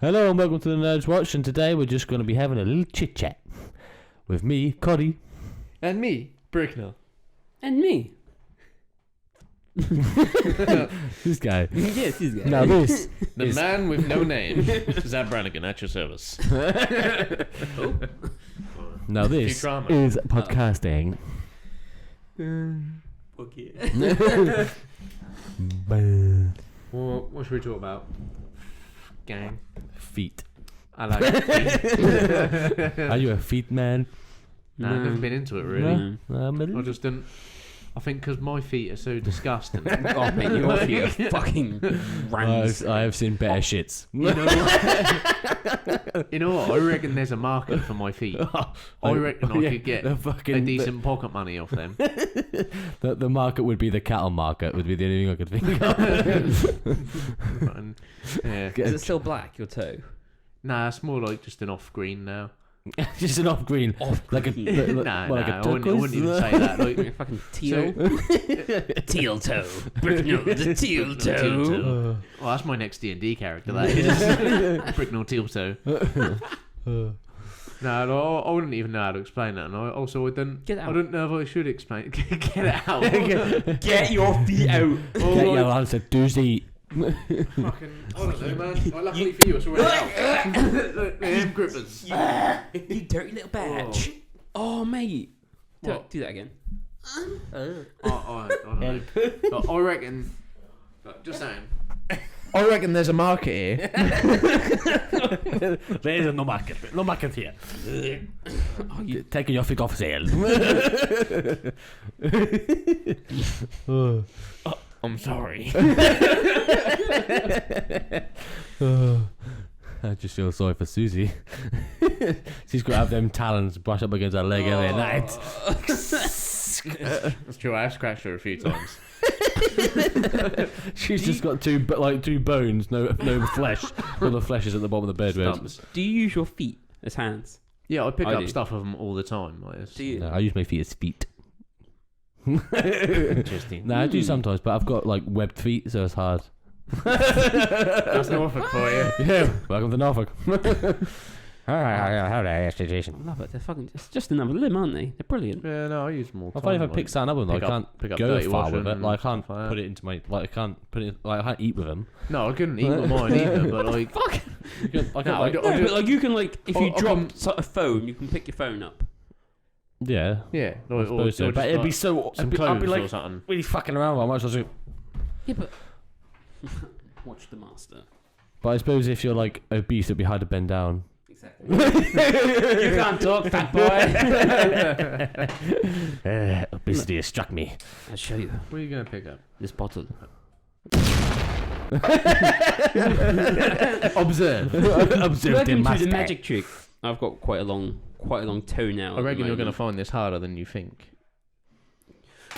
Hello and welcome to the Nerds Watch, and today we're just going to be having a little chit chat with me, Coddy. And me, Bricknell. And me. This guy. Yes, this guy. Now this The is... man with no name. Zab Brannigan at your service. Now this Futurama. is podcasting. Okay. Well, what should we talk about? Gang. Feet. I like feet. Are you a feet man? Nah, I've never been into it really. No? I just didn't. I think because my feet are so disgusting. Oh, mate, your feet are fucking rams. I have seen better shits. You know what? I reckon there's a market for my feet. I reckon I could get a decent pocket money off them. The market would be the cattle market. Would be the only thing I could think of. And, yeah. Is it still black, your toe? Nah, it's more like just an off-green now. Just an off green, like a Nah, like I a turquoise. wouldn't even say that. Like Like a fucking teal. Teal toe. No, the teal Teal toe. toe. Well, that's my next D&D character. That is Bricknell Teal Toe. No, I wouldn't even know how to explain that, and I don't. Get out. I don't know if I should explain. Get it out. Get your feet out. Get your answer, doozy. Fucking, I don't know, man. Well, luckily for you, it's already out. Look, they're grippers. You dirty little bitch. Oh, mate. Do that again. I don't know. I reckon. Just saying. I reckon there's a market here. There is no market. No market here. Taking your feet off sale. I'm sorry. I just feel sorry for Susie. She's got to have them talons brush up against her leg every night. That's true. I have scratched her a few times. She's just got two bones, no flesh. All the flesh is at the bottom of the bed. Stumps. Do you use your feet as hands? Yeah, I pick I up do. stuff of them all the time. Like this. Do you? No, I use my feet as feet. Interesting. No, I do sometimes, but I've got like webbed feet, so it's hard. That's Norfolk for you. Yeah, welcome to Norfolk. Situation. I love it. They're fucking. It's just another limb, aren't they? They're brilliant. Yeah, no, I use them all the I time. find if I like, pick something up with them, I can't pick up go dirty far washing with it. and Like I can't stuff like put that. it into my I can't put it like I can't eat with them. No, I couldn't eat with mine either, but like, Fuck. I can't, No, I like, don't- No, but like you can like if you I'll drop come- a phone, you can pick your phone up. yeah, yeah, I suppose so. But it'd be so. some I'd clothes be or like something. really fucking around. I might as well do. Yeah, but watch the master. But I suppose if you're like obese, it'd be hard to bend down. Exactly. You can't talk, fat boy. Obesity has struck me. I'll show you What are you gonna pick up? this bottle. Observe. Observe Welcome to master. the magic trick. I've got quite a long toenail. I reckon you're gonna find this harder than you think.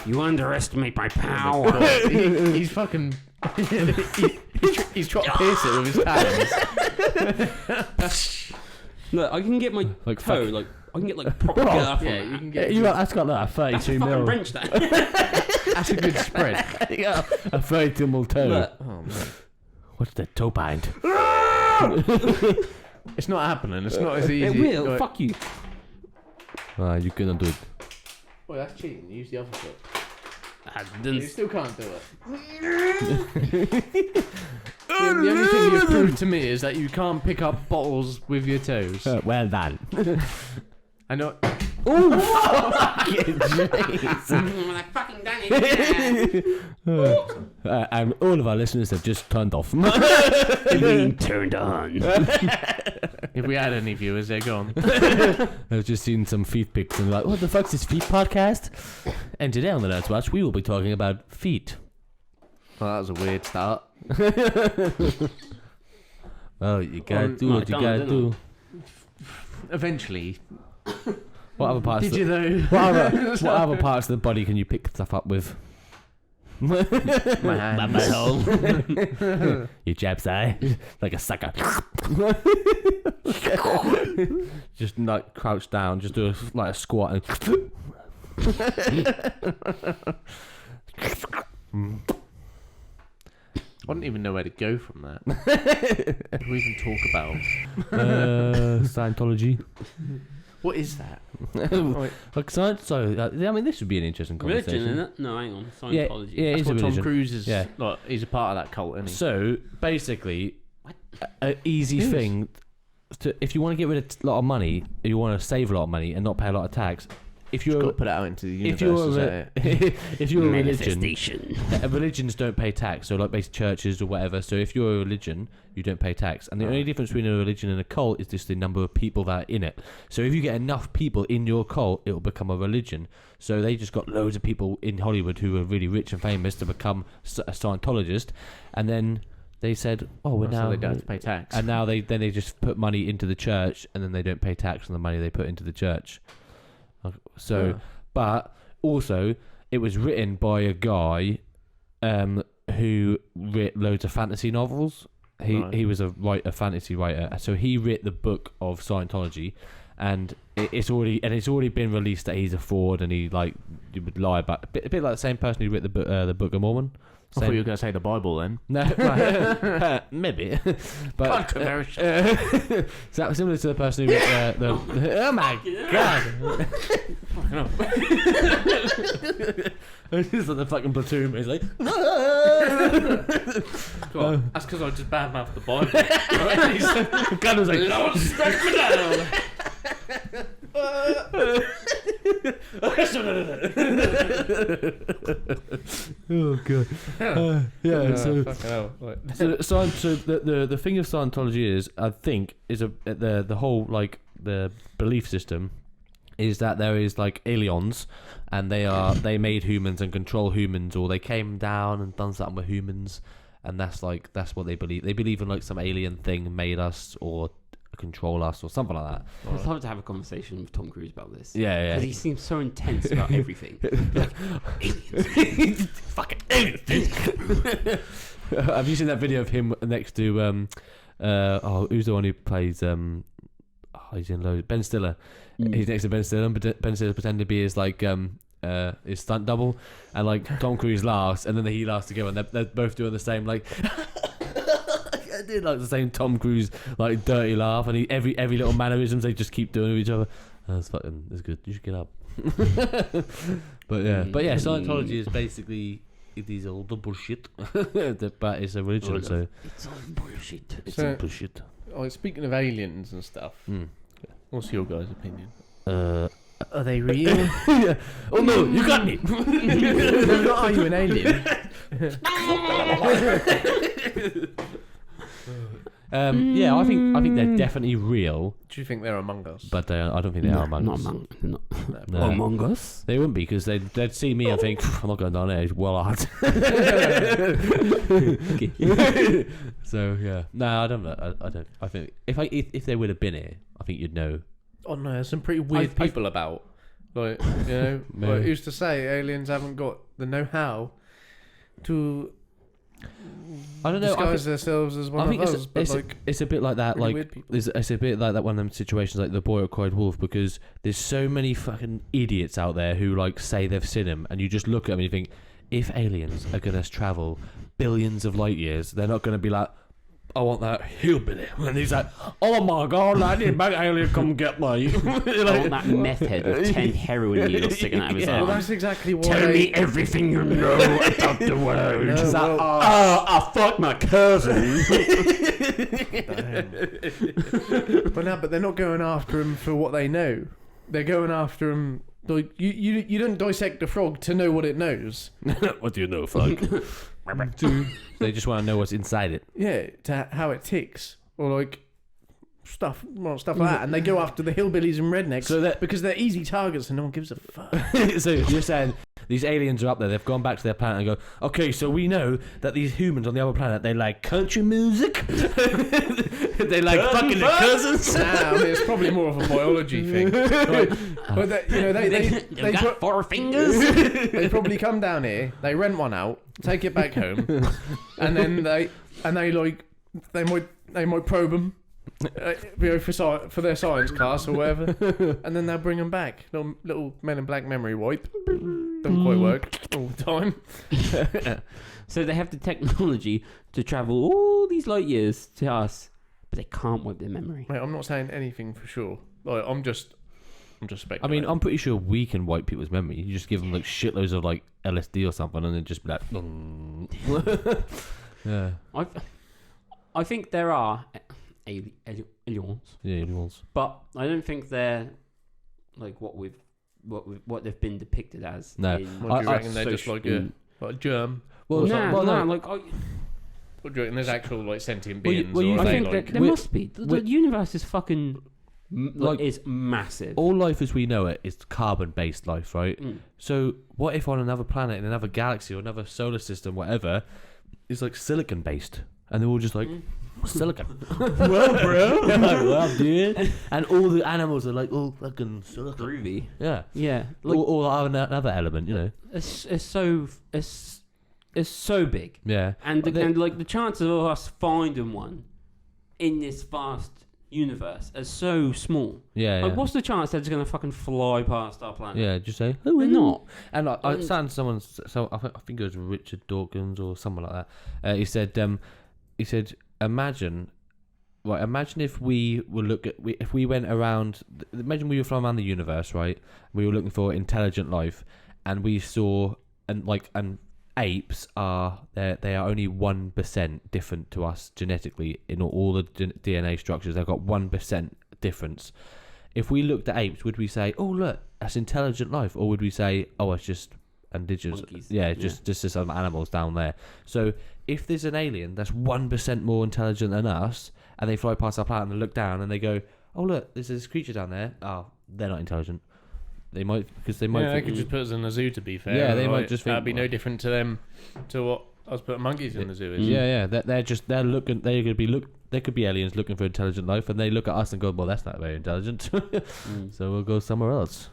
You underestimate my power. He's fucking. he's trying to pierce it with his talons. Look, I can get my Like toe. Like I can get like proper girth on Yeah, that. you can Yeah, get. that's got that That's a 32 fucking mil. wrench. That. That's a good spread. Yeah, a 32 mil toe. Look, Oh man, What's the toe bind? it's not happening. It's not as easy. it will. Like, Fuck you. You couldn't do it. Well, that's cheating. Use the other foot. I You didn't. still can't do it. The only thing you've proved to me is that you can't pick up bottles with your toes. Well done. I know. I fucking done it. And all of our listeners have just turned off. You mean turned on? If we had any viewers, they're gone. I've just seen some feet pics and like, what the fuck's this feet podcast? And today on the Nerds Watch, we will be talking about feet. Well, that was a weird start. Well, you gotta do no, what you don't, gotta don't. do. Eventually. What other parts? Did you though? What other parts of the body can you pick stuff up with? My hands. Your jab's eye, like a sucker. Just like crouch down, just do a squat and. I don't even know where to go from that. What do we even talk about? Scientology. What is that? Like science. So I mean, this would be an interesting conversation. Religion, isn't it? No, hang on. Scientology. Yeah, That's it's a what Tom religion. Cruise is. Yeah. Like, he's a part of that cult, isn't he? So basically, an easy thing to if you want to get rid of a lot of money, you want to save a lot of money and not pay a lot of tax. If You've you're got to put it out into the if universe. you're if you're a religion, religions don't pay tax. So like basically churches or whatever. So if you're a religion, you don't pay tax. And the only difference between a religion and a cult is just the number of people that are in it. So if you get enough people in your cult, it will become a religion. So they just got loads of people in Hollywood who are really rich and famous to become a Scientologist, and then they said, "Oh, we're now." So they don't have to pay tax. And now they just put money into the church, and then they don't pay tax on the money they put into the church. So, but also it was written by a guy who wrote loads of fantasy novels. He was a fantasy writer. So he wrote the book of Scientology, and it's already been released that he's a fraud and he would lie about a bit like the same person who wrote the Book of Mormon. I thought you were going to say the Bible then. No, maybe. But Controversial. so similar to the person who wrote the oh my god! It's like the fucking platoon. He's like, That's because I just badmouthed the Bible. God was like, Lord, strike me down. oh god. Yeah. So the thing of Scientology is, I think, is the whole like the belief system is that there is like aliens, and they made humans and control humans, or they came down and done something with humans, and that's what they believe. They believe in like some alien thing made us or control us or something like that. I'd love to have a conversation with Tom Cruise about this. Yeah. Because he seems so intense about everything. Like, aliens. Fucking aliens. Have you seen that video of him next to who's the one who plays he's in loads, Ben Stiller. He's next to Ben Stiller, and Ben Stiller's pretending to be his his stunt double, and like Tom Cruise laughs and then he laughs together, and they're both doing the same like I did like the same Tom Cruise like dirty laugh, and every little mannerisms they just keep doing with each other. That's good. You should get up. But yeah, Scientology is basically it is all the bullshit, but it's a religion, so it's all bullshit. It's all bullshit. Oh, speaking of aliens and stuff, what's your guys' opinion? Are they real? Yeah. Oh no, you got me. No, are you an alien? Yeah, I think they're definitely real, Do you think they're among us? but I don't think they are among us. No. Among Us? They wouldn't be, because they'd see me and think, I'm not going down there. It's well hard. So yeah, no, I don't know. I don't. I think if they would have been here, I think you'd know. Oh no, there's some pretty weird people about. Like, you know, like, who's to say aliens haven't got the know-how to I don't know. disguise themselves as one of us? It's a bit like that. really Like weird people. it's a bit like that one of them situations, like the boy who cried wolf, because there's so many fucking idiots out there who like say they've seen him, and you just look at them and you think, if aliens are gonna travel billions of light years, they're not gonna be like, I want that hillbilly. And he's like, oh my god, I need a big alien come get me. I want that meth head with 10 heroin needles sticking out of his Well, arm. that's exactly why. Tell me everything you know about the world. No, well- I fucked my cousin. But they're not going after him for what they know. They're going after him. Like you don't dissect a frog to know what it knows. What do you know, fuck? They just want to know what's inside it. Yeah, to how it ticks, or like stuff like that. And they go after the hillbillies and rednecks because they're easy targets and no one gives a fuck. So you're saying these aliens are up there, they've gone back to their planet and go, okay, so we know that these humans on the other planet, they like country music, they like fucking their cousins. Nah, I mean, it's probably more of a biology thing. But they got 4 fingers. they probably come down here, they rent one out, take it back home, and then they might probe them for their science class or whatever, and then they'll bring them back. Little Men in Black memory wipe. Don't quite work all the time. So they have the technology to travel all these light years to us, but they can't wipe their memory. Mate, I'm not saying anything for sure. Like, I'm just speculating. I mean, I'm pretty sure we can wipe people's memory. You just give them like shitloads of like LSD or something, and then just be like, yeah. I think there are aliens, Yeah, animals. but I don't think they're like what they've been depicted as. No. What do you reckon? They're just like a germ. Well, no, no. like What do you reckon? There's actual like sentient Well, you- beings. well, you or I are they, think like, that there must be. The universe is fucking like- is massive. all life as we know it is carbon-based life, right? Mm. So what if on another planet, in another galaxy, or another solar system, whatever, is like silicon-based, and they're all just like silicon. well, bro. Like, well, dude. And all the animals are like, oh, fucking silicon. Groovy. Yeah. Yeah, like Or another element, you know. it's so big, Yeah. and They- and like the chances of us finding one in this vast universe are so small. Yeah. Like, Yeah. what's the chance they're just gonna fucking fly past our planet? Yeah, just say, They're not. And I And- understand someone's. So I think it was Richard Dawkins or someone like that. He said, imagine if we were if we went around. Imagine we were flying around the universe, right? We were looking for intelligent life, and we saw and apes they are only 1% different to us genetically in all the DNA structures. They've got 1% difference. If we looked at apes, would we say, "Oh, look, that's intelligent life," or would we say, "Oh, it's just indigenous"? Monkeys. Yeah, just some animals down there. So if there's an alien that's 1% more intelligent than us, and they fly past our planet and look down and they go, "Oh, look, there's this creature down there." Oh, they're not intelligent. They might They think, could just put us in a zoo. To be fair, Yeah, they might just think- that'd be no different to them to what us putting monkeys in the zoo is. Yeah. They're looking. They could be aliens looking for intelligent life, and they look at us and go, "Well, that's not very intelligent." So we'll go somewhere else.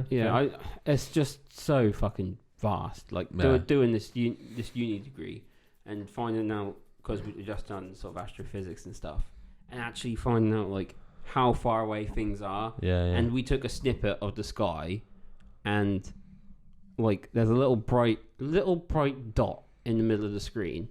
Yeah, it's just so fucking vast. Like Yeah. doing this uni degree and finding out, because we've just done sort of astrophysics and stuff, and actually finding out like how far away things are. Yeah. And we took a snippet of the sky, and like there's a little bright dot in the middle of the screen,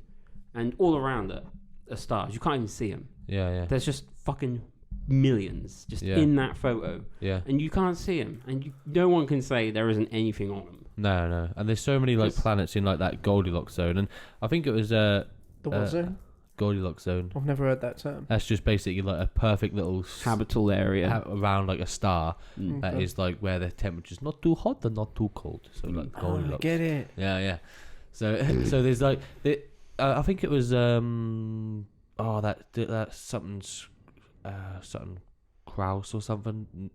and all around it are stars. You can't even see them. Yeah. There's just fucking millions just Yeah. in that photo, Yeah. and you can't see them, and no one can say there isn't anything on them. No. And there's so many like It's- planets in like that Goldilocks zone, and I think it was The what zone? Goldilocks zone. I've never heard that term. That's just basically like a perfect little Habitable area. around like a star. Mm. That Okay. is like where the temperature's not too hot and not too cold. So like I Goldilocks. get it. Yeah. So so there's like I think it was that something's something Krauss or something.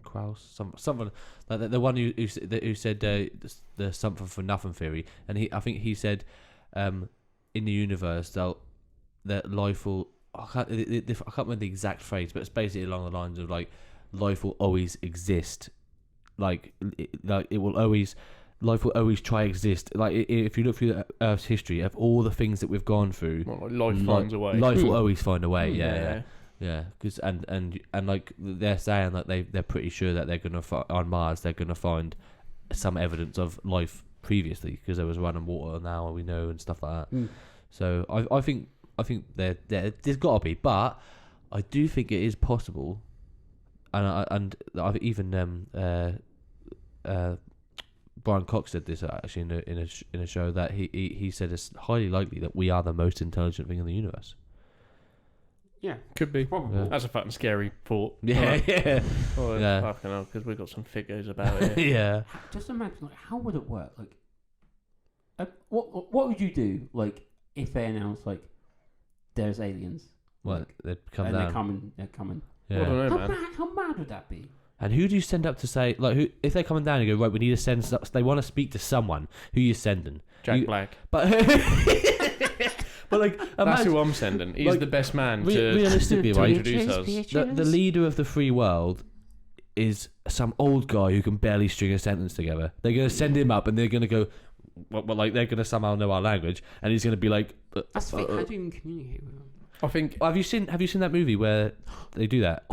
Krauss, something like that. The one who said the something for nothing theory, and I think he said in the universe that life will. I can't remember the exact phrase, but it's basically along the lines of like life will always exist, like it will always. Life will always try exist. Like if you look through Earth's history of all the things that we've gone through, Well, life finds a way. life will always find a way. Mm, Yeah. Because and like they're saying that they're pretty sure that they're gonna on Mars they're gonna find some evidence of life previously because there was running water now we know and stuff like that. Mm. So I think there's got to be, but I do think it is possible, and I've even Brian Cox said this actually in a show that he said it's highly likely that we are the most intelligent thing in the universe. Yeah, Could be. probably. Yeah. That's a fucking scary thought. Yeah. Oh, Yeah. fucking hell, because we've got some figures about it. Yeah. Just imagine, like, how would it work? Like, what would you do, like, if they announce like there's aliens? Well, Like, they'd come and down. they're coming. I don't Yeah. know, man. How mad would that be? And who do you send up to say like who if they're coming down and go right? We need to send. They want to speak to someone. Who you sending? Jack You- Black. But but like That's imagine who I'm sending. He's like, the best man re- to realistically, to right? introduce us. The leader of the free world is some old guy who can barely string a sentence together. They're gonna send him up and they're gonna go. Well, like they're gonna somehow know our language, and he's gonna be like. That's the thing. How do you even communicate with them? I think Have you seen that movie where they do that?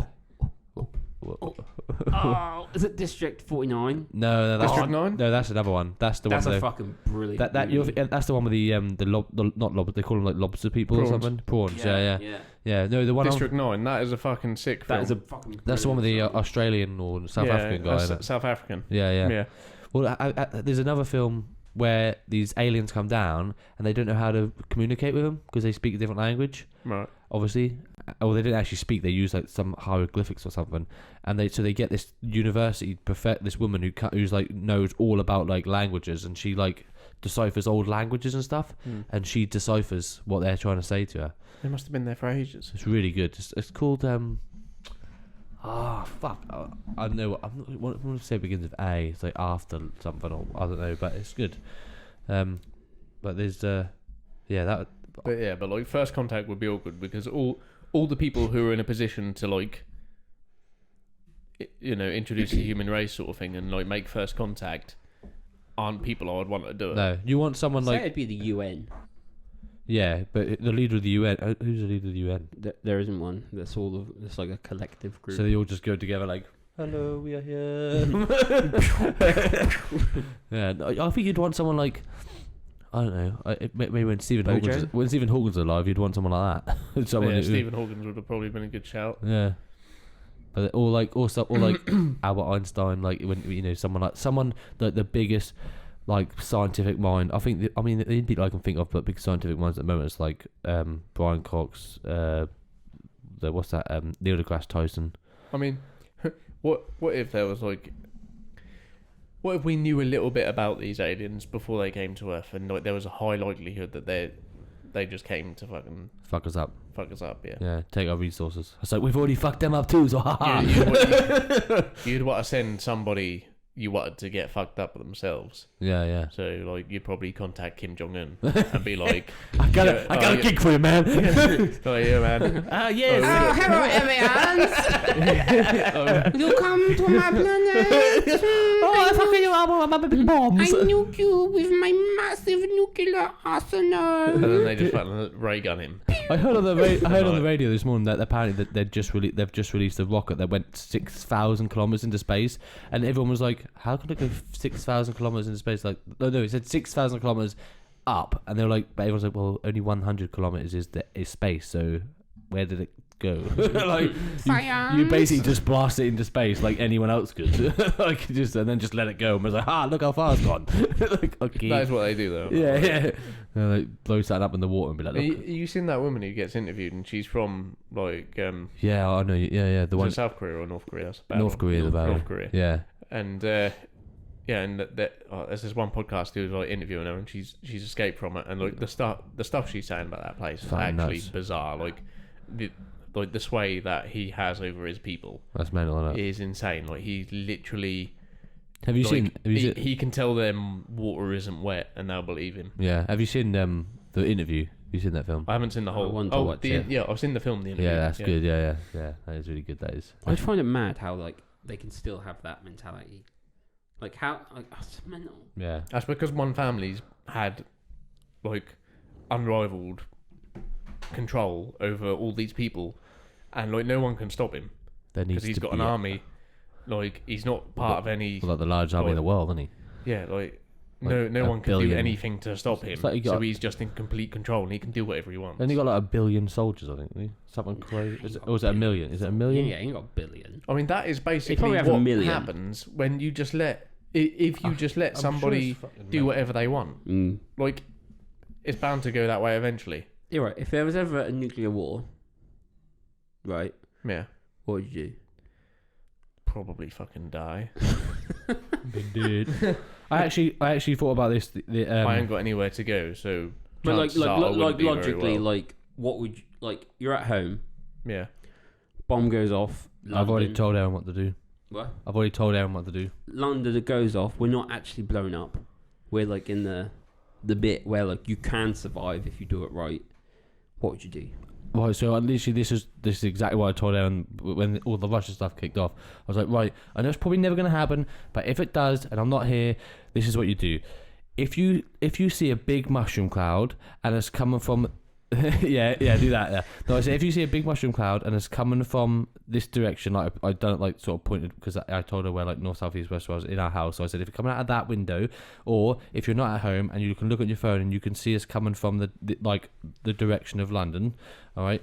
Oh, is it District 49? No, that's District 9. no, that's another one. That's the That's one. a fucking brilliant. That movie. that's the one with not lobster. They call them like lobster people Prawns. or something. Prawns. Yeah. yeah. No, the one. District 9. That is a fucking sick film. That is a fucking. That's the one with the brilliant film. Australian or South African guy. that's Isn't it? South African. Yeah. Yeah. Well, there's another film where these aliens come down and they don't know how to communicate with them because they speak a different language. Right. Obviously, or they didn't actually speak. They use like some hieroglyphics or something, and they get this university this woman who's like knows all about like languages, and she like deciphers old languages and stuff, and she deciphers what they're trying to say to her. They must have been there for ages. It's really good. It's called fuck. I don't know. I'm going to say it begins with A. It's like after something, or I don't know, but it's good. But there's that. But like First Contact would be awkward because all the people who are in a position to like, introduce the human race sort of thing and like make first contact aren't people I would want to do it. No, you want someone Say like it'd be the UN. yeah, but the leader of the UN. Who's the leader of the UN? There isn't one. That's all of. It's like a collective group. So they all just go together like, hello, we are here. Yeah, I think you'd want someone like, I don't know, maybe when Stephen Hawkins alive, you'd want someone like that. Someone Stephen Hawkins would have probably been a good shout. Yeah, but or like Albert Einstein, like when someone like the biggest like scientific mind. I think the only people I can think of but big scientific minds at the moment is like Brian Cox, Neil deGrasse Tyson. I mean, what if there was like, what if we knew a little bit about these aliens before they came to Earth, and like there was a high likelihood that they just came to fucking Fuck us up. Yeah. Yeah, take our resources. It's like we've already fucked them up too. So You'd want to send somebody you wanted to get fucked up themselves. Yeah. So like you'd probably contact Kim Jong Un and be like, I got a gig for you, man. "Oh yeah, man. yes. Hello, aliens. You come to my planet. Oh, I fucking you up. I'm a big bomb. I nuke you with my massive nuclear arsenal. And then they just fucking ray gun him. I heard on the radio this morning that apparently that they've just released a rocket that went 6,000 kilometers into space, and everyone was like, "How can it go 6,000 kilometers into space?" Like, no, it said 6,000 kilometers up, and they were like, but everyone's like, "Well, only 100 kilometers is space, so where did it go?" Like, you basically just blast it into space like anyone else could, like and then just let it go, and was like, look how far it's gone. Like, okay, That is what they do though. yeah. Like blow something up in the water and be like, look. You seen that woman who gets interviewed and she's from like Yeah, I know. Yeah, the was one it South Korea or North Korea? That's about North Korea, the barrel. North Korea. Yeah, And there's this one podcast who was like interviewing her, and she's escaped from it, and like the stuff she's saying about that place is Fucking actually nuts. bizarre. Like the sway that he has over his people that's mental, isn't it? is insane. Like he's literally. Have you seen? He can tell them water isn't wet, and they'll believe him. Yeah. Have you seen the interview? Have you seen that film? I haven't seen the whole. I want to watch it. Yeah, I've seen the film. The interview. Yeah, that's good. Yeah. That is really good. That is. I find it mad how like they can still have that mentality. Like how it's mental. Yeah. That's because one family's had like unrivaled control over all these people, and like no one can stop him There needs because he's to got be an army. Like he's not part of any. Like the largest army in the world, isn't he? Yeah, like Like no a one can do billion. anything to stop him. like you got- So he's just in complete control, and he can do whatever he wants. Then he got like 1 billion soldiers, I think. Didn't he? Something crazy. Or was it 1 million? Is it 1 million? Yeah, he ain't got a billion. I mean, that is basically probably have a what million. happens when you just let if you just let I'm somebody sure it's fucking do whatever they want. Mm. Like it's bound to go that way eventually. You're right. If there was ever a nuclear war, right? Yeah, What would you do? probably fucking die. Dude. I actually thought about this. I ain't got anywhere to go, so. But chances are I wouldn't do very logically, well. like what would you, like? You're at home. Yeah. Bomb goes off. I've already London. told Aaron what to do. What? I've already told Aaron what to do. London, it goes off. We're not actually blown up. We're like in the bit where like you can survive if you do it right. What would you do? Right, so literally this is exactly what I told Aaron when all the Russia stuff kicked off. I was like, right, I know it's probably never going to happen, but if it does and I'm not here, this is what you do. If you see a big mushroom cloud and it's coming from yeah, do that. Yeah. No, I said if you see a big mushroom cloud and it's coming from this direction, like I don't like sort of pointed because I told her where like north, south, east, west was in our house. So I said if you're coming out of that window, or if you're not at home and you can look at your phone and you can see us coming from the direction of London, all right.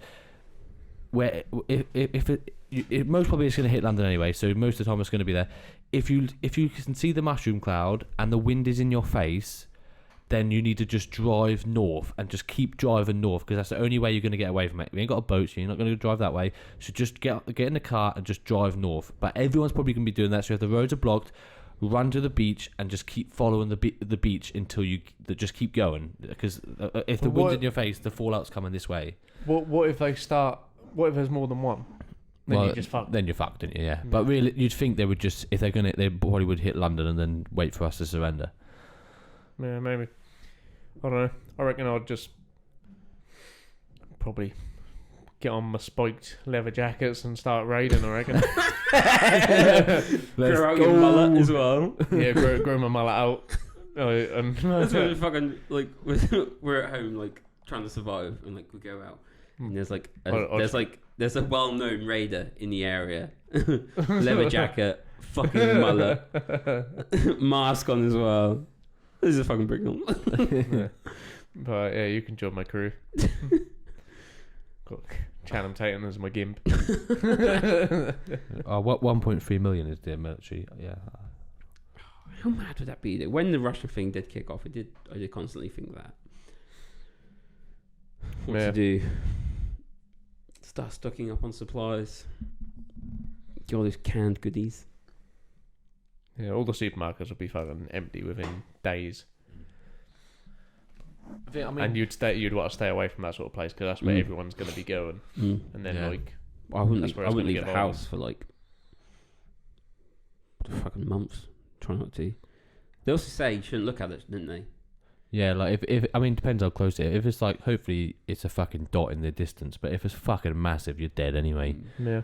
Where if it most probably it's going to hit London anyway, so most of the time it's going to be there. If you can see the mushroom cloud and the wind is in your face, then you need to just drive north and just keep driving north because that's the only way you're going to get away from it. We ain't got a boat, so you're not going to drive that way. So just get in the car and just drive north. But everyone's probably going to be doing that. So if the roads are blocked, run to the beach and just keep following the beach until you just keep going. Because if the wind's in your face, the fallout's coming this way. What if they start? What if there's more than one? Then you just fucked. Then you're fucked, didn't you? Yeah. But really, you'd think they would just if they're gonna, they probably would hit London and then wait for us to surrender. Yeah, maybe. I don't know. I reckon I'd just probably get on my spiked leather jackets and start raiding. I reckon. Grow out your mullet as well. Yeah, grow my mullet out. And That's when we fucking like we're at home like trying to survive and like we go out and there's like there's a well-known raider in the area, leather jacket, fucking mullet, mask on as well. This is a fucking brick on. Yeah. But yeah, you can join my crew. Got Channing Tatum as my gimp. What 1.3 million is the military? Yeah. How mad would that be? Though? When the Russia thing did kick off, I did constantly think that. What to do? Start stocking up on supplies. Get all those canned goodies. Yeah, all the supermarkets would be fucking empty within days. I mean, and you'd want to stay away from that sort of place because that's where everyone's going to be going. And then I wouldn't leave the house for like fucking months. Try not to. They also say you shouldn't look at it, didn't they? Yeah, like if I mean, depends how close it is. If it's like, hopefully it's a fucking dot in the distance, but if it's fucking massive, you're dead anyway. Yeah.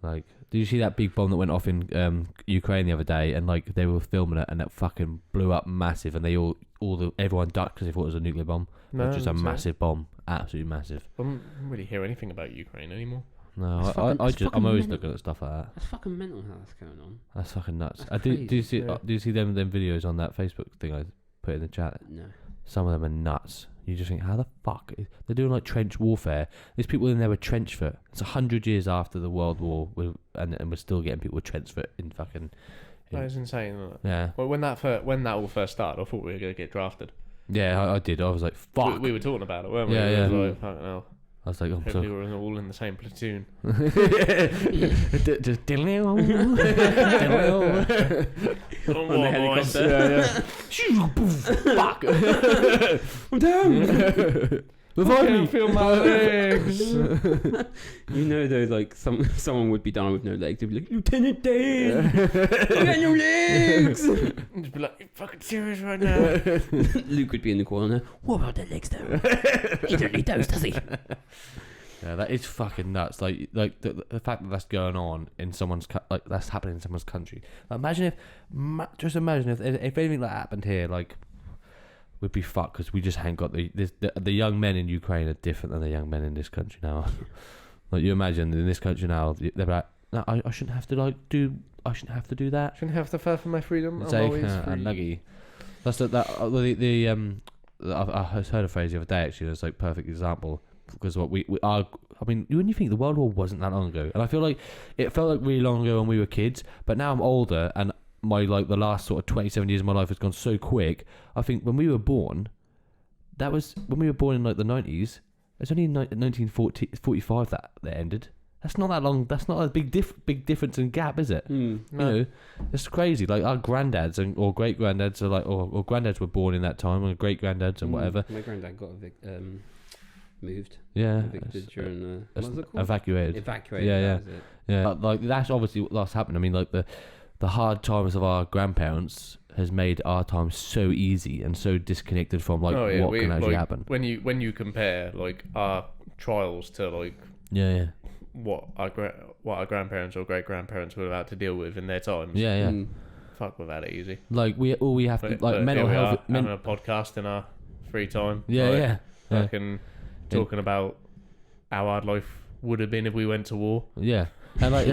Like, did you see that big bomb that went off in Ukraine the other day? And like they were filming it, and it fucking blew up massive, and they everyone ducked because they thought it was a nuclear bomb. No, it was just a massive bomb, absolutely massive. I don't really hear anything about Ukraine anymore. No, I'm always looking at stuff like that. That's fucking mental how that's going on. That's fucking nuts. That's Do you crazy. see? Do you see them videos on that Facebook thing I put in the chat? No. Some of them are nuts. You just think, how the fuck? They're doing like trench warfare. There's people in there with trench foot. It's 100 years after the World War, and we're still getting people with trench foot in fucking. That is insane, isn't it? Yeah. Well, when that all first started, I thought we were going to get drafted. Yeah, I did. I was like, fuck. We were talking about it, weren't we? Yeah, It yeah. was like, fucking hell. I was like, I'm Hopefully we're all in the same platoon. Just On the helicopter. Yeah. fuck. I'm down. I can't feel my legs. You know, though, like someone would be down with no legs. They'd be like, Lieutenant Dan, I got no legs. Just be like, you fucking serious right now? Luke would be in the corner. What about the legs, though? He don't need those, does he? Yeah, that is fucking nuts. Like the fact that that's going on in someone's like that's happening in someone's country. Like, imagine if anything like that happened here, like we'd be fucked because we just ain't got the young men in Ukraine are different than the young men in this country now. Like, you imagine in this country now, they're like, no, I shouldn't have to I shouldn't have to do that. Shouldn't have to fight for my freedom. I'm Say, always free. nuggy. That's I heard a phrase the other day actually. It's like perfect example because what we are. I mean, when you think the World War wasn't that long ago, and I feel like it felt like really long ago when we were kids, but now I'm older and the last sort of 27 years of my life has gone so quick. I think when we were born, that was when we were born in like the 90s. It's only 1945 that ended. That's not that long. That's not a big difference in gap, is it? No. You know, it's crazy. Like our granddads or great granddads are like, or granddads were born in that time, or great granddads and whatever. My granddad got moved. Yeah, Evicted during the what was it called? evacuated. Evacuated. Yeah, that was it. Yeah, but like that's obviously what's happened. I mean, like the hard times of our grandparents has made our time so easy and so disconnected from what can actually happen. When you compare like our trials to like what our grandparents or great grandparents would have had to deal with in their times. Yeah. Fuck, we've had it easy. Like we have to like mental health. Having a podcast in our free time. Yeah. Fucking talking about how hard life would have been if we went to war. Yeah, and like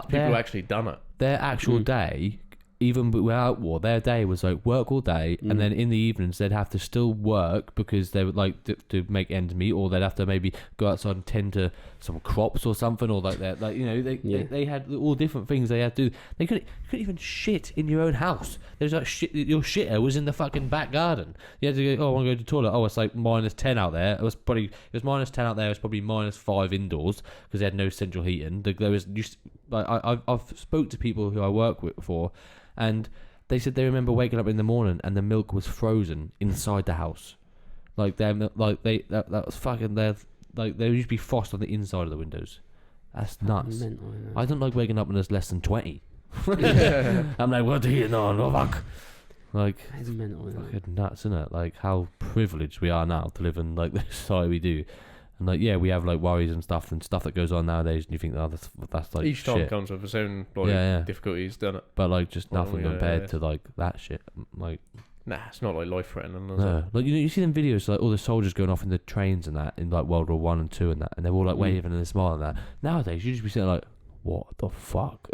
People actually done it. their actual day, even without war, their day was like work all day, and then in the evenings they'd have to still work because they would like to make ends meet, or they'd have to maybe go outside and tend to some crops or something, or like that. Like, you know, they had all different things they had to do. They couldn't even shit in your own house. There's like shit. Your shitter was in the fucking back garden. You had to go. Oh, I want to go to the toilet. Oh, it's like -10 out there. It was -10 out there. It was probably -5 indoors because they had no central heating. There was like I've spoke to people who I work with before. And they said they remember waking up in the morning and the milk was frozen inside the house, like them, like that was fucking there. Like there used to be frost on the inside of the windows. That's nuts. I don't like waking up when there's less than 20. I'm like, what are you eating on? Oh fuck! Like That's mental, isn't it? fucking nuts, isn't it? Like how privileged we are now to live in like the society we do. And like, yeah, we have like worries and stuff that goes on nowadays, and you think, oh, that's like Each time shit. comes with its own like, difficulties, doesn't it? But like just Well, nothing yeah, compared yeah. to like that shit. Like Nah, it's not like life threatening. Is no, it? like you see them videos like all the soldiers going off in the trains and that in like World War 1 and 2 and that, and they're all like waving and smiling and that. Nowadays, you just be sitting like, what the fuck?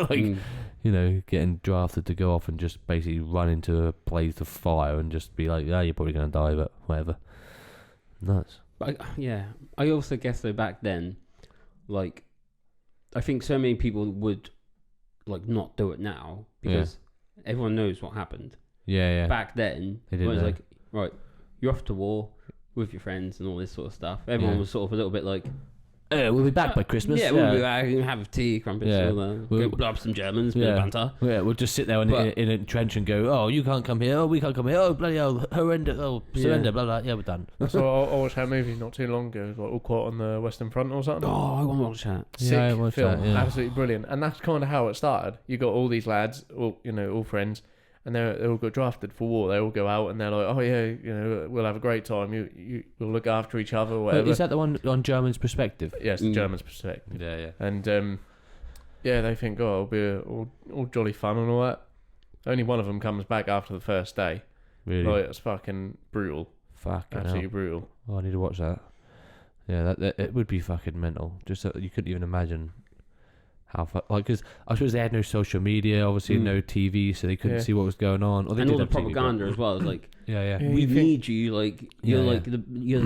Like you know, getting drafted to go off and just basically run into a blaze of fire and just be like, yeah, you're probably gonna die, but whatever. Nuts. But I also guess though back then, like, I think so many people would like not do it now because everyone knows what happened. Yeah. Back then, They it didn't was know. like, right, you're off to war with your friends and all this sort of stuff. Everyone Yeah. was sort of a little bit like, We'll be back by Christmas. yeah, we'll be back and have tea, crumpets, Yeah. go blow up some Germans, bit of banter. Yeah, we'll just sit there in a trench and go, oh, you can't come here, oh, we can't come here, oh, bloody hell, horrendous, oh, surrender, blah, blah, yeah, we're done. So I watched that movie not too long ago, like All Quiet on the Western Front or something. Oh, I want to watch that. Sick Yeah, I watched film, that, yeah. absolutely brilliant, and that's kind of how it started. You got all these lads, all friends, and they all got drafted for war. They all go out and they're like, oh yeah, we'll have a great time. We'll look after each other, or whatever. Is that the one on German's perspective? Yes, the Germans' perspective. Yeah. And they think, oh, it'll be all jolly fun and all that. Only one of them comes back after the first day. Really? Like, it's fucking brutal, Fucking absolutely hell. brutal. Oh, I need to watch that. Yeah, that it would be fucking mental. Just you couldn't even imagine how because I suppose they had no social media, obviously no TV, so they couldn't Yeah. see what was going on. Or they And did all the have TV, but- propaganda as well. It's like, Yeah. Yeah, we you think- need you. Like you're Yeah,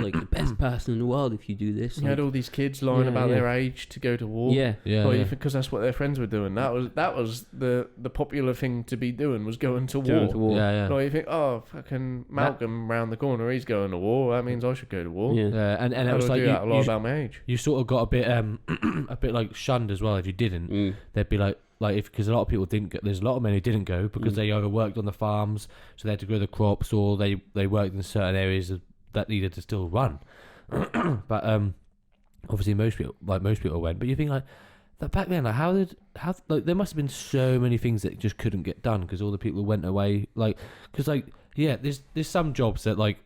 like the best person in the world if you do this. You had Like, all these kids lying Yeah, about yeah. their age to go to war. yeah, Yeah. Because that's what their friends were doing. That was the popular thing to be doing, was going to war. Going to war. Yeah. Like, you think, oh, fucking Malcolm round the corner, he's going to war. That means I should go to war. Yeah. And it I was would like do that a lot you about my age. you sort of got a bit a bit like shunned as well if you didn't. They'd be like if because a lot of people didn't go, there's a lot of men who didn't go because they either worked on the farms, so they had to grow the crops, or they worked in certain areas that needed to still run. But obviously most people went. But you think like that back then, like how there must have been so many things that just couldn't get done because all the people went away. Like because like there's some jobs that like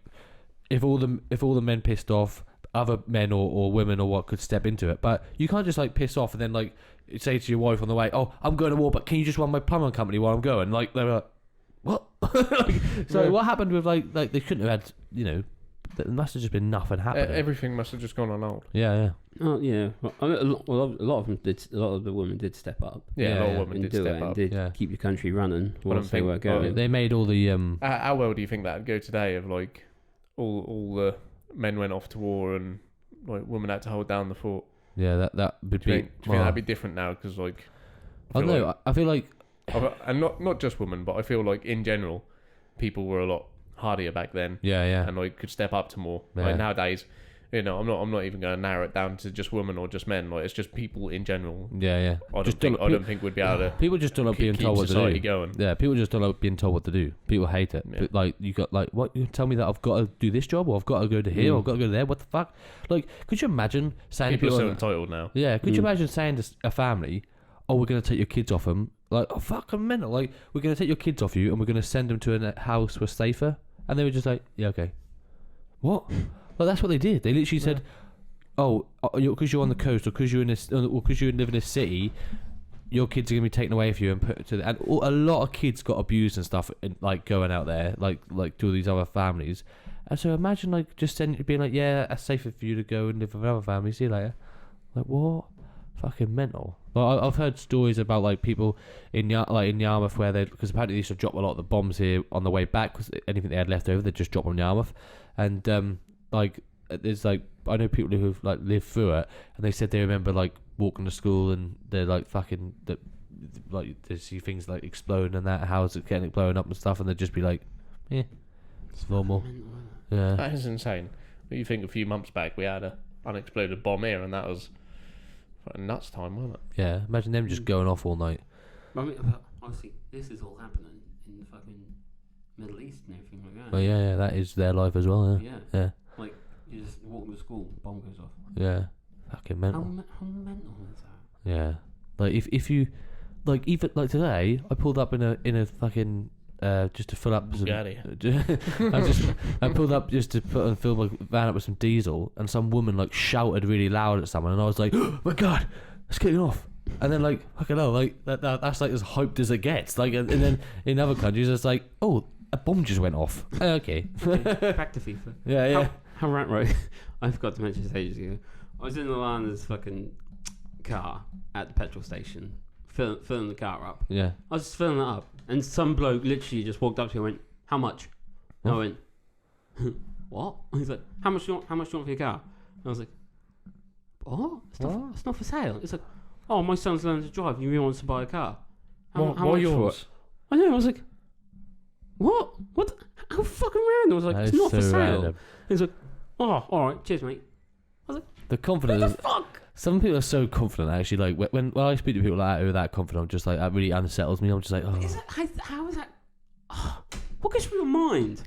if all the men pissed off, other men or women or what could step into it. But you can't just like piss off and then like say to your wife on the way, oh, I'm going to war, but can you just run my plumbing company while I'm going? Like they were like, what? What happened with like they shouldn't have had, there must have just been nothing happening. Everything must have just gone on hold. Yeah. Oh yeah. Well, I mean, a lot of them did. A lot of the women did step up. Yeah, a lot of yeah. women And did do it step and up. did Yeah. keep your country running Well, once they I'm were thinking- going. They made all the How well do you think that'd go today? If like all the men went off to war and like women had to hold down the fort? that would Do be. you think that'd be different now? Because like I don't know. I feel like and not just women, but I feel like in general, people were a lot hardier back then, yeah. and like could step up to more. Yeah. Like nowadays, I'm not even going to narrow it down to just women or just men. Like it's just people in general. Yeah. I don't think we'd be able to People just don't like being keep told what to society do. going. Yeah, people just don't like being told what to do. People hate it. Yeah. But like you got like what you tell me that I've got to do this job or I've got to go to here or I've got to go there. What the fuck? Like, could you imagine saying to People are so people? entitled now. Yeah, could you imagine saying to a family, "Oh, we're going to take your kids off them." Like, oh fucking mental. Like, we're going to take your kids off you and we're going to send them to a house where safer. And they were just like, yeah, okay. What? Well, that's what they did. They literally said, "Oh, because you're on the coast, or because you live in a city, your kids are gonna be taken away from you and put to." And a lot of kids got abused and stuff, and like going out there, like to these other families, And so imagine like just being like, yeah, it's safer for you to go and live with another family. See you later. Like what? Fucking mental. Well, I've heard stories about like people in Yarmouth where because apparently they used to drop a lot of the bombs here on the way back because anything they had left over they just drop on Yarmouth, and like there's like I know people who've like lived through it and they said they remember like walking to school and they're like fucking like they see things like exploding and that houses getting blowing up and stuff and they'd just be like, yeah, it's normal. Yeah, That is insane. What you think a few months back we had a unexploded bomb here and that was fucking nuts time, wasn't it? yeah. Imagine them just going off all night. I mean, obviously, this is all happening in the fucking Middle East and everything like that. Well, yeah, that is their life as well. Yeah, yeah, Like, you just walk to school, bomb goes off. yeah. Fucking mental. How mental is that? Yeah, like if you like even like today, I pulled up in a fucking just to fill up some. Bugatti. I pulled up just to fill my van up with some diesel, and some woman like shouted really loud at someone, and I was like, oh my god, it's getting off. And then like fucking hell, like that's like as hyped as it gets. Like, and then in other countries, it's like, oh, a bomb just went off. Okay. Back to FIFA. Yeah. How right? I forgot to mention this ages ago. I was in Alana's fucking car at the petrol station, filling the car up. Yeah. I was just filling it up, and some bloke literally just walked up to me and went, "How much?" And I went, "What?" He's like, "How much do you want for your car?" And I was like, "What? It's not for sale." It's like, "Oh, my son's learning to drive. He really wants to buy a car. How much for it?" I know. I was like, "What? What? How fucking random?" I was like, That "It's is not for so sale." random. He's like, "Oh, all right, cheers, mate." The confidence. Fuck. Some people are so confident. Actually, like when I speak to people like that who are that confident, I'm just like that really unsettles me. I'm just like, oh. How is that? Oh, what goes through your mind?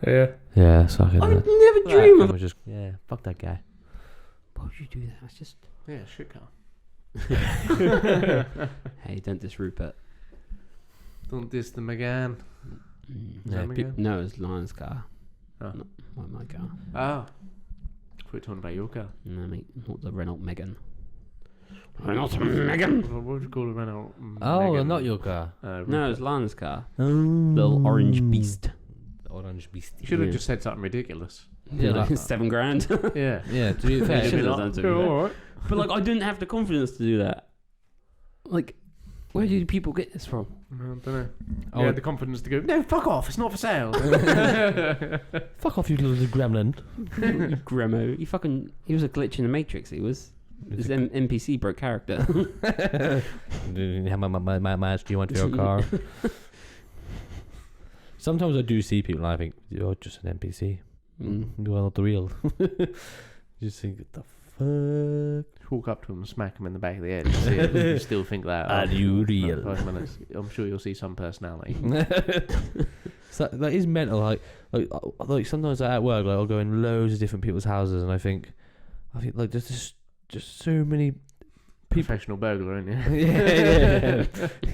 Yeah. Yeah, it's fucking. I would never dream of. Just fuck that guy. Why would you do that? It's just. Yeah, shit car. Hey, don't diss Rupert. Don't diss the McGann. Yeah, No, it's Lion's car. Oh. Not my car. Oh. We're talking about your car. No, mate, not the Renault Megan. Renault Megan. What would you call a Renault? Oh, Megane? not your car. No, it's Lion's car. Oh. Little orange beast. Orange beast. You should have Yeah. just said something ridiculous. Yeah, like like $7 grand. Yeah. Yeah, to be fair, Yeah, You'd be should've like, done to be "Oh, fair." all right. But like, I didn't have the confidence to do that. Like, where do people get this from? I don't know. Oh, You had the confidence to go, no, fuck off, it's not for sale. fuck off, you little gremlin. Gremo. He was a glitch in the Matrix. He was. His NPC broke character. How much do you want for your car? Sometimes I do see people and I think, you're just an NPC. You are not the real. You just think, what the fuck? Walk up to him and smack him in the back of the head. And see if you still think that. Are you real? 5 minutes. I'm sure you'll see some personality. So that is mental. Like sometimes at work, like I'll go in loads of different people's houses, and I think like there's just so many people. Professional burglar, isn't you?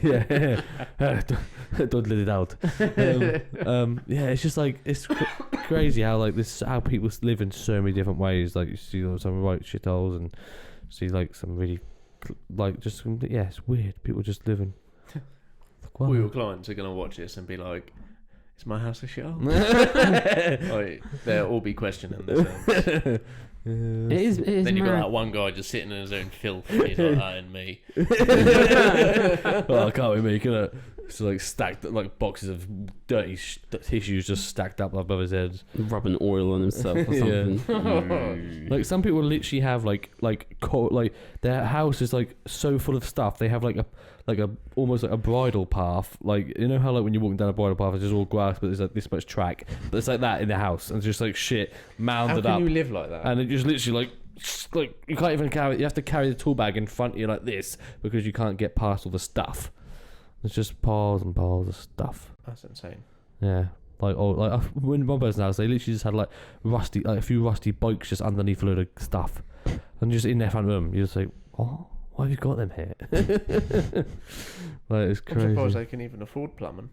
yeah. Don't let it out. Yeah, it's just like it's crazy how like this how people live in so many different ways. Like you see some right shitholes and see like some really like just it's weird. People just living. All your clients are going to watch this and be like, is my house a shithole? Like, they'll all be questioning themselves. It is Then you've got mad. that one guy just sitting in his own filth. He's like, and me. Well, I can't be me, can it? It's like stacked like boxes of dirty tissues just stacked up above his head. Rubbing oil on himself or Yeah. something. Like some people literally have like their house is like so full of stuff. They have like a almost like a bridle path. Like you know how like when you're walking down a bridle path, it's just all grass, but there's like this much track. But it's like that in the house, and it's just like shit How mounded can up. you live like that? And it just literally like you can't even carry. You have to carry the tool bag in front of you like this because you can't get past all the stuff. There's just piles and piles of stuff. That's insane. Yeah, like when one person's house, they literally just had like a few rusty bikes just underneath a load of stuff, and just in their front room, you're just like, oh, why have you got them here? Like it's I'm surprised crazy. they can even afford plumbing.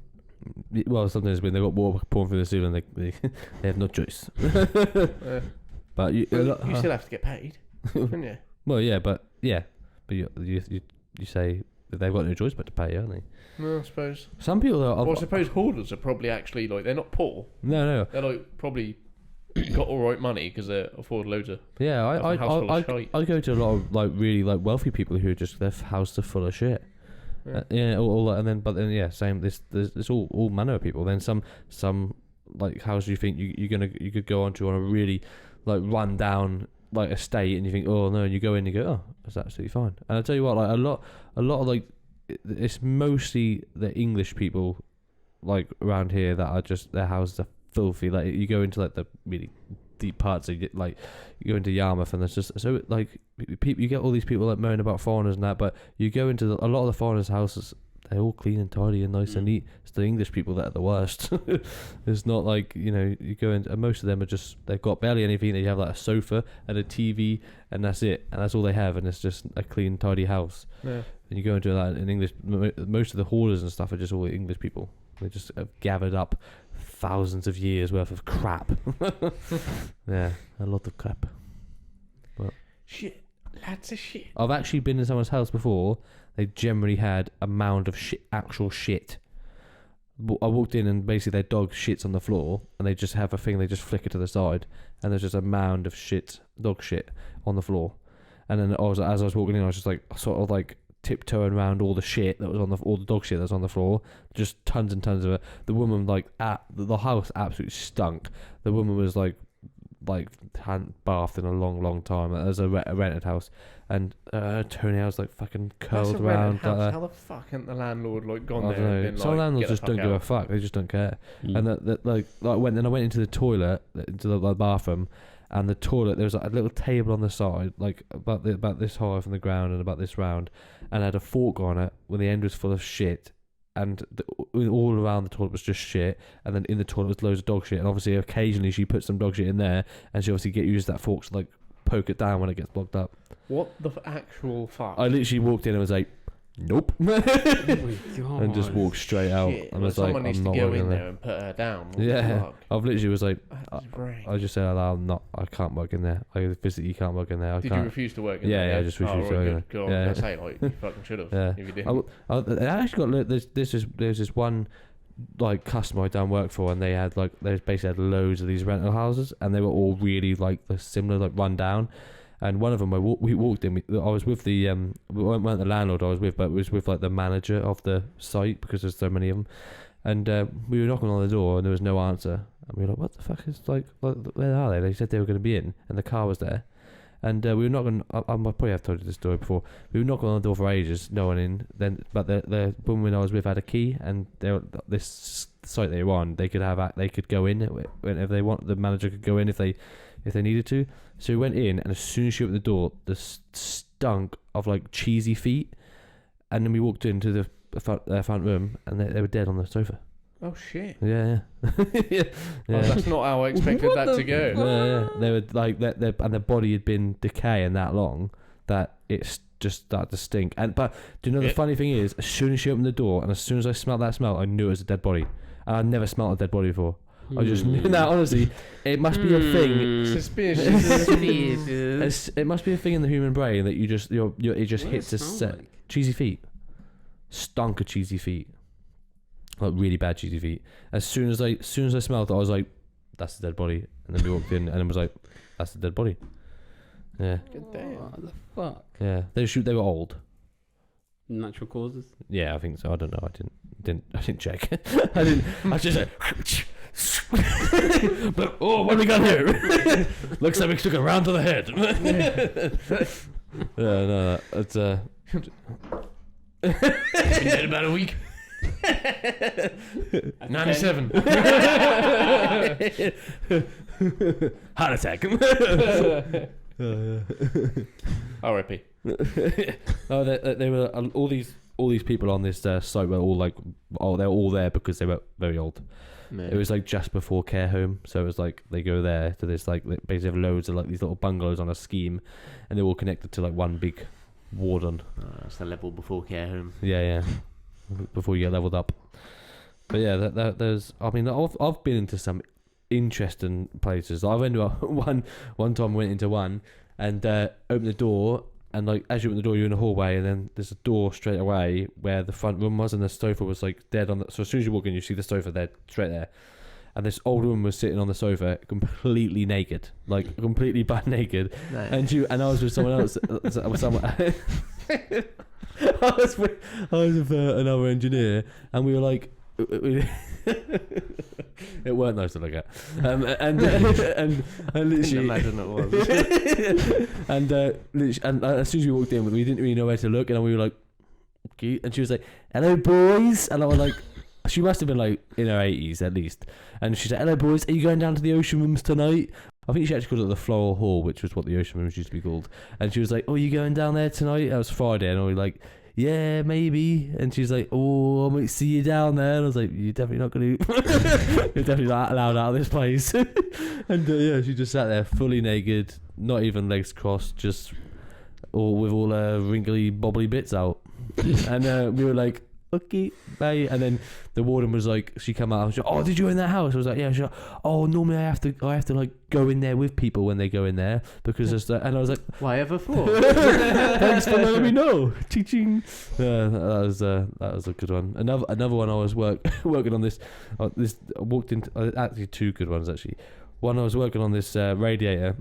Well, sometimes when they've got water pouring through the ceiling, they have no choice. But you You still have to get paid, don't you? well, yeah, but you say they've got no choice but to pay, aren't they? No, I suppose. Some people are. Well, I suppose hoarders are probably actually like they're not poor. No. They're like probably got all right money because they afford loads of. Yeah, Of a house full of shite. I go to a lot of like really like wealthy people who just their house are full of shit. Yeah. All that, and then yeah, same. There's all manner of people. Then some like houses you think you could go onto on a really like run down like estate, and you think, oh no, and you go in and you go, oh, that's absolutely fine. And I tell you what, like a lot of like it's mostly the English people like around here that are just their houses are filthy. Like you go into like the really deep parts of like you go into Yarmouth and there's just so like people, you get all these people like moaning about foreigners and that, but you go into a lot of the foreigners' houses, they're all clean and tidy and nice and neat. It's the English people that are the worst. It's not like, you know, you go in, and most of them are just, they've got barely anything. They have like a sofa and a TV and that's it, and that's all they have, and it's just a clean, tidy house. Yeah. And you go into that in English, most of the hoarders and stuff are just all English people. They just have gathered up thousands of years worth of crap. Yeah, a lot of crap. Shit, lots of shit. I've actually been in someone's house before. They generally had a mound of shit, actual shit. I walked in and basically their dog shits on the floor, and they just have a thing, they just flicker to the side, and there's just a mound of shit, dog shit, on the floor. And then as I was walking in, I was just like sort of like tiptoeing around all the shit that was on all the dog shit that was on the floor, just tons and tons of it. The woman like the house absolutely stunk. The woman was like hadn't bathed in a long time. It was a rented house, and Tony was like fucking curled That's a around. rented house. How the fuck hadn't the landlord like gone I there? don't know. And been, Some like, landlords "Get the just don't fuck give a out." fuck. They just don't care. Mm. And that like I went into the toilet, into the bathroom, and the toilet, there was like a little table on the side, like about this high from the ground and about this round, and had a fork on it where the end was full of shit, and all around the toilet was just shit, and then in the toilet was loads of dog shit, and obviously occasionally she put some dog shit in there, and she obviously uses that fork to like poke it down when it gets blocked up. What the actual fuck? I literally walked in and was like, nope. Oh my God. And just walked straight out. Shit. And Well, was like, someone needs I'm to not go working in there. there and put her down. What Yeah. the fuck? I've literally was like, That's great. I just said, I can't work in there. I physically can't work in there. I Did can't. you refuse to work in Yeah, there? yeah, I just refused to right, work in good. God, there. I Yeah. was gonna say, like, you fucking should have. Yeah. If you didn't. I actually got there's this one like customer I done work for, and they basically had loads of these rental houses, and they were all really like similar, like run down. And one of them, we walked in. I was with the we weren't the landlord I was with, but it was with like the manager of the site, because there's so many of them. And we were knocking on the door, and there was no answer. And we were like, "What the fuck is like where are they?" They said they were going to be in, and the car was there. And we were knocking. I probably have told you this story before. We were knocking on the door for ages, no one in. Then, but the woman I was with had a key, and this site they were on, they could go in if they want. The manager could go in if they needed to. So we went in, and as soon as she opened the door, the stunk of like cheesy feet. And then we walked into the front room, and they were dead on the sofa. Oh shit! Yeah. Yeah. Oh, that's not how I expected that to go. Yeah. They were like that, and their body had been decaying that long that it's just started to stink. But do you know the funny thing is, as soon as she opened the door, and as soon as I smelled that smell, I knew it was a dead body, and I'd never smelled a dead body before. I just now honestly, it must be a thing. Suspicious. It must be a thing in the human brain that you just it just What hits does a it smell set. like? Cheesy feet, stunk of cheesy feet, like really bad cheesy feet. As soon as I smelled it, I was like, "That's the dead body." And then we walked in, and it was like, "That's the dead body." Yeah, Good damn. What the fuck? yeah. They were old. Natural causes? Yeah, I think so. I don't know. I didn't check. I just like, but oh, what have we got here? Looks like we took a round to the head. Yeah, no, it's Been dead about a week. 97. heart attack. R.I.P. Oh, they were all these people on this site were all like, they're all there because they were very old. It was like just before care home, so it was like they go there to this like they basically have loads of like these little bungalows on a scheme, and they're all connected to like one big warden. That's the level before care home. Yeah. Before you get leveled up. But yeah, there's. I mean, I've been into some interesting places. I went to one time. Went into one and opened the door, and like as you open the door, you're in a hallway, and then there's a door straight away where the front room was, and the sofa was like dead on. So as soon as you walk in, you see the sofa there, straight there. And this old woman was sitting on the sofa, completely naked, like completely butt naked. No. And I was with someone else. I was with another engineer, and we were like, it weren't nice to look at. And literally, imagine it was. and as soon as we walked in, we didn't really know where to look, and we were like, okay. And she was like, "Hello, boys," and I was like. She must have been like in her 80s at least. And she said, "Hello, boys, are you going down to the ocean rooms tonight?" I think she actually called it the Floral Hall, which was what the ocean rooms used to be called. And she was like, "Oh, you going down there tonight?" That was Friday. And I was like, "Yeah, maybe." And she's like, "Oh, I might see you down there." And I was like, "You're definitely not going to. You're definitely not allowed out of this place." And yeah, she just sat there fully naked, not even legs crossed, just with all her wrinkly, bobbly bits out. And we were like, "Okay, bye." And then the warden was like, she came out and she was like, "Oh, did you go in that house?" I was like, "Yeah." She's like, "Oh, normally I have to like go in there with people when they go in there because there's and I was like, Why ever for? "Thanks for letting me know." Teaching. That was a good one. Another one I was working on this. I walked into actually two good ones actually. One I was working on this radiator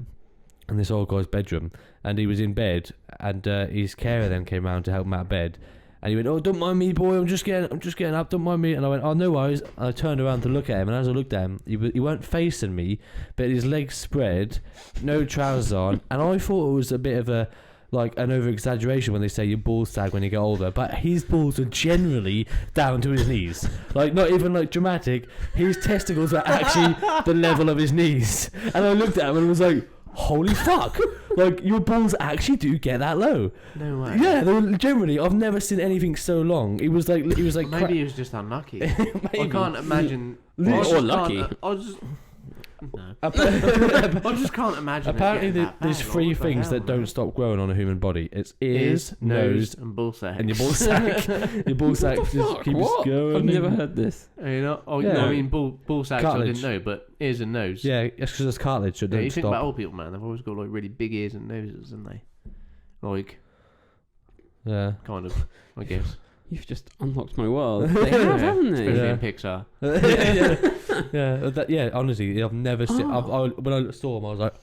in this old guy's bedroom, and he was in bed, and his carer then came round to help him out of bed. And he went, "Oh, don't mind me, boy. I'm just getting up. Don't mind me." And I went, "Oh, no worries." And I turned around to look at him, and as I looked at him, he weren't facing me, but his legs spread, no trousers on, and I thought it was a bit of an over exaggeration when they say your balls sag when you get older. But his balls are generally down to his knees, like not even like dramatic. His testicles are actually the level of his knees, and I looked at him and was like, "Holy fuck!" Like your balls actually do get that low. No way. Yeah, they were, generally, I've never seen anything so long. It was like Maybe he was just unlucky. I can't imagine. Or lucky. No. I just can't imagine. Apparently, it there's three things that don't stop growing on a human body. It's ears, nose, and ball sack. and your ball sack. Your ball sack just keeps going. I've never heard this. You know, Yeah. no, I mean ball sacks. Cartilage. I didn't know, but ears and nose. Yeah, that's because there's cartilage, so it Yeah, you don't think about stop. old people, man. They've always got like really big ears and noses, haven't they? Like, Yeah. kind of, I guess. You've just unlocked my world. They have, haven't they? Especially Yeah. in Pixar. Yeah. Honestly, I've never seen. When I saw them, I was like,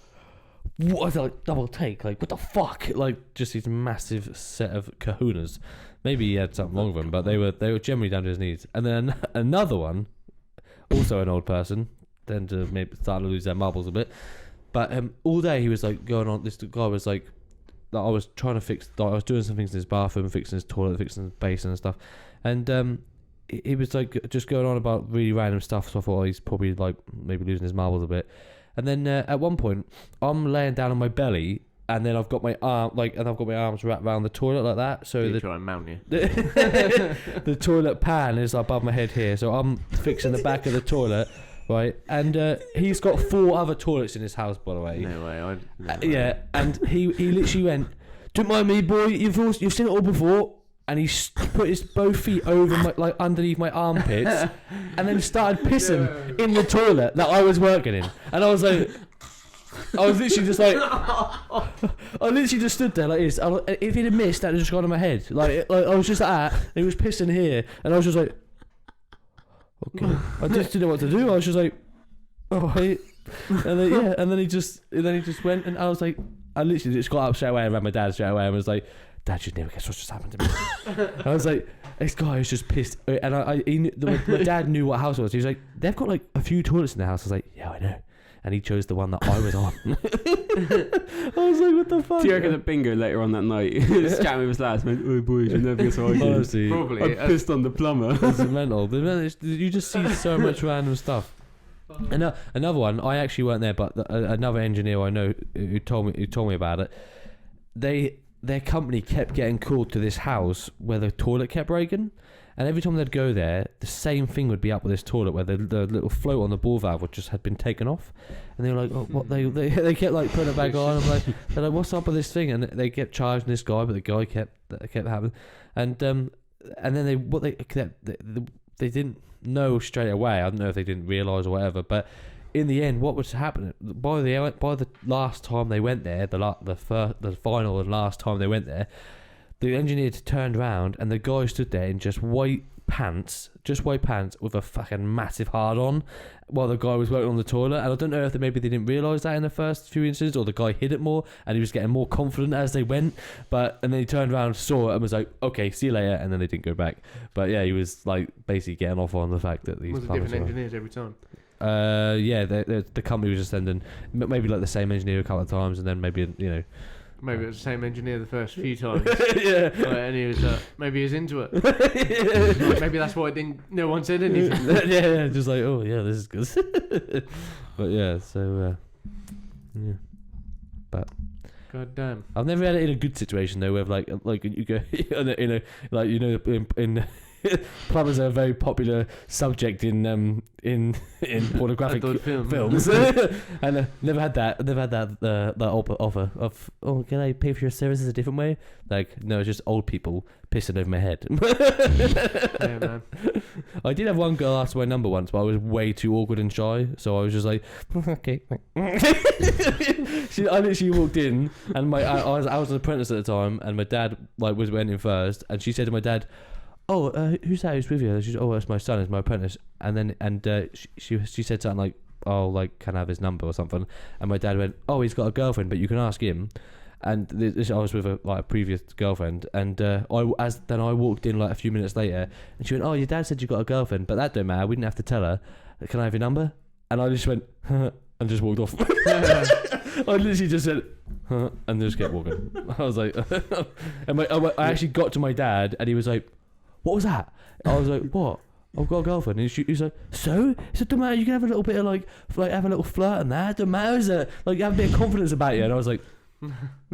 "What?" I was like, double take. Like, what the fuck? Like, just these massive set of kahunas. Maybe he had something wrong with him, but they were generally down to his knees. And then another one, also an old person, then to maybe start to lose their marbles a bit. But all day he was like going on. This guy was like, that I was trying to fix. I was doing some things in his bathroom, fixing his toilet, fixing his basin and stuff, and he was like just going on about really random stuff. So I thought, oh, he's probably like maybe losing his marbles a bit. And then at one point, I'm laying down on my belly, and then I've got my arms wrapped around the toilet like that. So They try and mount you. the toilet pan is above my head here. So I'm fixing the back of the toilet. Right, and he's got 4 other toilets in his house, by the way. No way. Yeah, and he literally went, "Don't mind me, boy. You've seen it all before." And he put his both feet over my underneath my armpits, and then started pissing in the toilet that I was working in. And I was like, I was literally just like, I literally just stood there like this. If he'd have missed, that would have just gone on my head. Like I was just like that. And he was pissing here, and I was just like, okay. I just didn't know what to do. I was just like, oh wait. And then he just went, and I was like, I literally just got up straight away and ran my dad straight away and was like, "Dad, you'd never guess what's just happened to me." I was like, this guy is just pissed. And my dad knew what house it was. He was like, "They've got like a few toilets in the house." I was like, "Yeah, I know." And he chose the one that I was on. I was like, what the fuck? Do you reckon at bingo later on that night, just chatting with his lads, went, "Oh boys, you never guess what I did." Honestly, Probably. I pissed on the plumber. it's mental. You just see so much random stuff. Another one, I actually weren't there, but another engineer I know who told me about it. Their company kept getting called to this house where the toilet kept breaking, and every time they'd go there, the same thing would be up with this toilet where the little float on the ball valve had been taken off, and they were like, "Oh, what?" They kept like putting it back on. I'm like, they're like, "What's up with this thing?" And they kept charging this guy, but the guy kept happening, and then they didn't know straight away. I don't know if they didn't realise or whatever, but in the end, what was happening by the last time they went there, the final and last time they went there, the engineer turned around and the guy stood there in just white pants with a fucking massive hard on while the guy was working on the toilet. And I don't know if maybe they didn't realise that in the first few instances, or the guy hid it more and he was getting more confident as they went. And then he turned around, saw it and was like, okay, see you later, and then they didn't go back. But yeah, he was like basically getting off on the fact that these Was it plumbers different were- engineers every time? yeah, the company was just sending maybe like the same engineer a couple of times, and then maybe Maybe it was the same engineer the first few times. yeah. And he was maybe he was into it. Maybe that's why no one said anything. yeah, just like, oh yeah, this is good. But yeah, so yeah. God damn. I've never had it in a good situation though, where like you go in plumbers are a very popular subject in pornographic Adult film. films, and never had that offer of, oh, can I pay for your services a different way? Like, no, it's just old people pissing over my head. Yeah, man. I did have one girl ask my number once, but I was way too awkward and shy, so I was just like, okay. I literally walked in, and I was an apprentice at the time, and my dad went in first, and she said to my dad, oh, who's that? Who's with you? She said, oh, that's my son. It's my apprentice. And then she said something like, oh, like, can I have his number or something? And my dad went, oh, he's got a girlfriend, but you can ask him. And I was with a previous girlfriend, and I walked in like a few minutes later, and she went, oh, your dad said you got a girlfriend, but that don't matter. We didn't have to tell her. Can I have your number? And I just went, huh, and just walked off. I literally just said, huh, and just kept walking. I was like, and I actually got to my dad, and he was like, what was that? I was like, what? I've got a girlfriend. And he was like, so? He said, don't matter, you can have a little bit of like have a little flirt and that. Don't matter, is it? Like, you have a bit of confidence about you. And I was like,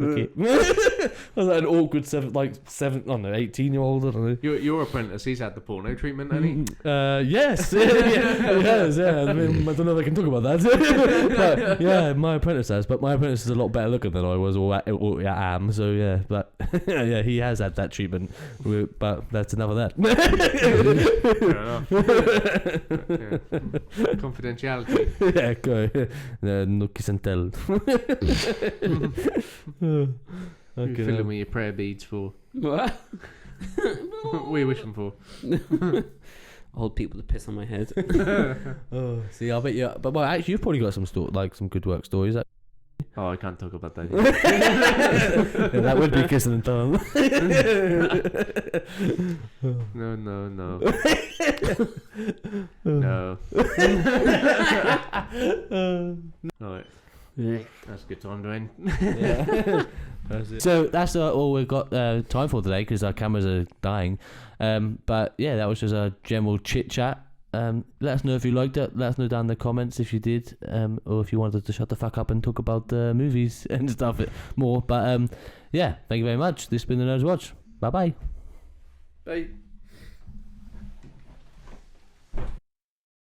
okay. I was like an awkward 18-year-old. I don't know. Your apprentice, he's had the porno treatment, hasn't he? Yes. Yes, yeah. I mean, I don't know if I can talk about that. But yeah, my apprentice has. But my apprentice is a lot better looking than I was or am. So yeah, but yeah, he has had that treatment. But that's enough of that. Fair enough. Confidentiality. Yeah, go. No kiss and tell. Who you filling with your prayer beads for? What? What are you wishing for? Old people to piss on my head. Oh, see, I bet you. But well, actually, you've probably got some some good work stories. Oh, I can't talk about that. Yeah, that would be kissing and telling. No. No. Alright. That's a good time to end. Yeah. So that's all we've got time for today, because our cameras are dying. But yeah, that was just a general chit chat. Let us know if you liked it. Let us know down in the comments if you did, or if you wanted to shut the fuck up and talk about movies and stuff more. But yeah, thank you very much. This has been the Nerds Watch. Bye bye. Bye.